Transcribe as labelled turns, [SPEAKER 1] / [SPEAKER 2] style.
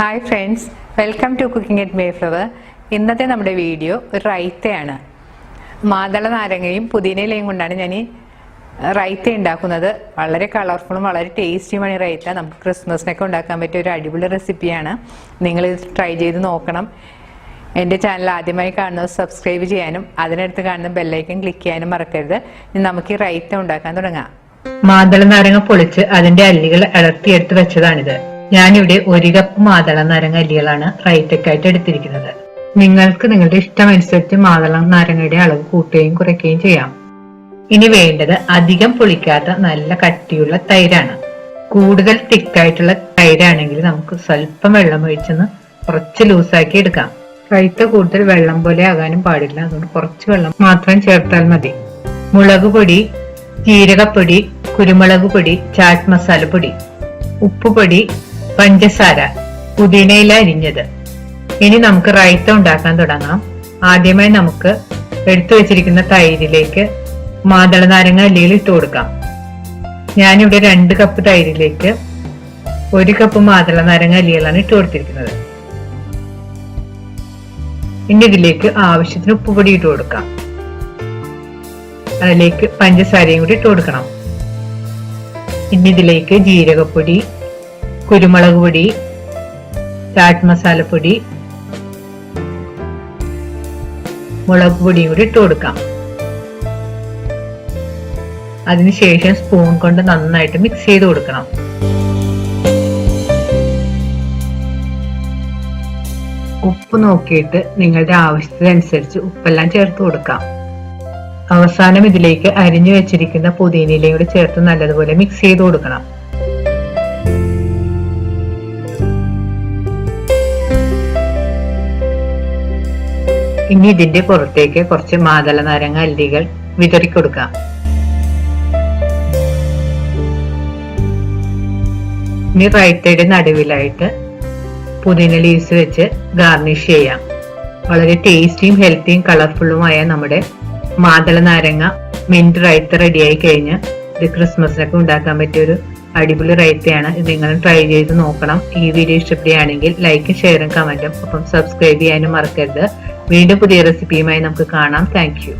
[SPEAKER 1] Hi friends, welcome to cooking at Mayflower. ഇന്നത്തെ നമ്മുടെ video ഒരു റൈത്തയാണ്. മാതള നാരങ്ങയും പുതിനയിലയും കൊണ്ടാണ് ഞാൻ ഈ റൈത്ത ഉണ്ടാക്കുന്നത്. വളരെ കളർഫുള്ളും വളരെ ടേസ്റ്റിയുമാണ് ഈ റൈത്ത. നമുക്ക് ക്രിസ്മസിനൊക്കെ ഉണ്ടാക്കാൻ പറ്റിയ ഒരു അടിപൊളി റെസിപ്പിയാണ്. നിങ്ങളിത് ട്രൈ ചെയ്ത് നോക്കണം. എൻ്റെ ചാനൽ ആദ്യമായി കാണുന്നത് സബ്സ്ക്രൈബ് ചെയ്യാനും അതിനടുത്ത് കാണുന്ന ബെല്ലൈക്കൺ ക്ലിക്ക് ചെയ്യാനും മറക്കരുത്. ഇനി നമുക്ക് ഈ റൈത്ത ഉണ്ടാക്കാൻ തുടങ്ങാം.
[SPEAKER 2] മാതള നാരങ്ങ പൊളിച്ച് അതിന്റെ അല്ലികൾ അടർത്തിയെടുത്ത് വെച്ചതാണിത്. ഞാനിവിടെ 1 കപ്പ് മാതള നാരങ്ങ അല്ലികളാണ് റൈത്തക്കായിട്ട് എടുത്തിരിക്കുന്നത്. നിങ്ങൾക്ക് നിങ്ങളുടെ ഇഷ്ടമനുസരിച്ച് മാതള നാരങ്ങയുടെ അളവ് കൂട്ടുകയും കുറയ്ക്കുകയും ചെയ്യാം. ഇനി വേണ്ടത് അധികം പുളിക്കാത്ത നല്ല കട്ടിയുള്ള തൈരാണ്. കൂടുതൽ തിക്കായിട്ടുള്ള തൈരാണെങ്കിൽ നമുക്ക് സ്വല്പം വെള്ളം ഒഴിച്ചെന്ന് കുറച്ച് ലൂസാക്കി എടുക്കാം. റൈത്ത കൂടുതൽ വെള്ളം പോലെ ആകാനും പാടില്ല, അതുകൊണ്ട് കുറച്ച് വെള്ളം മാത്രം ചേർത്താൽ മതി. മുളക് പൊടി, ജീരകപ്പൊടി, കുരുമുളക് പൊടി, ചാറ്റ് മസാല പൊടി, ഉപ്പുപൊടി, പഞ്ചസാര, പുതിനയില അരിഞ്ഞത്. ഇനി നമുക്ക് റൈത്ത ഉണ്ടാക്കാൻ തുടങ്ങാം. ആദ്യമായി നമുക്ക് എടുത്തു വെച്ചിരിക്കുന്ന തൈരിലേക്ക് മാതള നാരങ്ങ അല്ലികൾ ഇട്ട് കൊടുക്കാം. ഞാനിവിടെ 2 കപ്പ് തൈരിലേക്ക് 1 കപ്പ് മാതള നാരങ്ങ അല്ലികളാണ് ഇട്ട് കൊടുത്തിരിക്കുന്നത്. ഇനി ഇതിലേക്ക് ആവശ്യത്തിന് ഉപ്പുപൊടി ഇട്ട് കൊടുക്കാം. അതിലേക്ക് പഞ്ചസാരയും കൂടി ഇട്ട് കൊടുക്കണം. ഇനി ഇതിലേക്ക് ജീരകപ്പൊടി, കുരുമുളക് പൊടി, ചാറ്റ് മസാലപ്പൊടി, മുളക് പൊടിയും കൂടി ഇട്ട് കൊടുക്കാം. അതിനുശേഷം സ്പൂൺ കൊണ്ട് നന്നായിട്ട് മിക്സ് ചെയ്ത് കൊടുക്കണം. ഉപ്പ് നോക്കിയിട്ട് നിങ്ങളുടെ ആവശ്യത്തിനനുസരിച്ച് ഉപ്പെല്ലാം ചേർത്ത് കൊടുക്കാം. അവസാനം ഇതിലേക്ക് അരിഞ്ഞു വെച്ചിരിക്കുന്ന പുതിനയിലയും കൂടി ചേർത്ത് നല്ലതുപോലെ മിക്സ് ചെയ്ത് കൊടുക്കണം. ഇനി ഇതിന്റെ പുറത്തേക്ക് കുറച്ച് മാതള നാരങ്ങ അല്ലികൾ വിതറിക്കൊടുക്കാം. ഇനി റൈത്തയുടെ നടുവിലായിട്ട് പുതിന ലീവ്സ് വെച്ച് ഗാർണിഷ് ചെയ്യാം. വളരെ ടേസ്റ്റിയും ഹെൽത്തിയും കളർഫുള്ളുമായ നമ്മുടെ മാതള നാരങ്ങ മിന്റ് റൈത്ത റെഡിയായി കഴിഞ്ഞ് ഇത് ക്രിസ്മസിനൊക്കെ ഉണ്ടാക്കാൻ പറ്റിയ ഒരു അടിപൊളി റൈത്തയാണ്. ഇത് നിങ്ങൾ ട്രൈ ചെയ്ത് നോക്കണം. ഈ വീഡിയോ ഇഷ്ടപ്പെടുകയാണെങ്കിൽ ലൈക്കും ഷെയറും കമന്റും ഒപ്പം സബ്സ്ക്രൈബ് ചെയ്യാനും മറക്കരുത്. വീണ്ടും പുതിയ റെസിപ്പിയുമായി നമുക്ക് കാണാം. Thank you.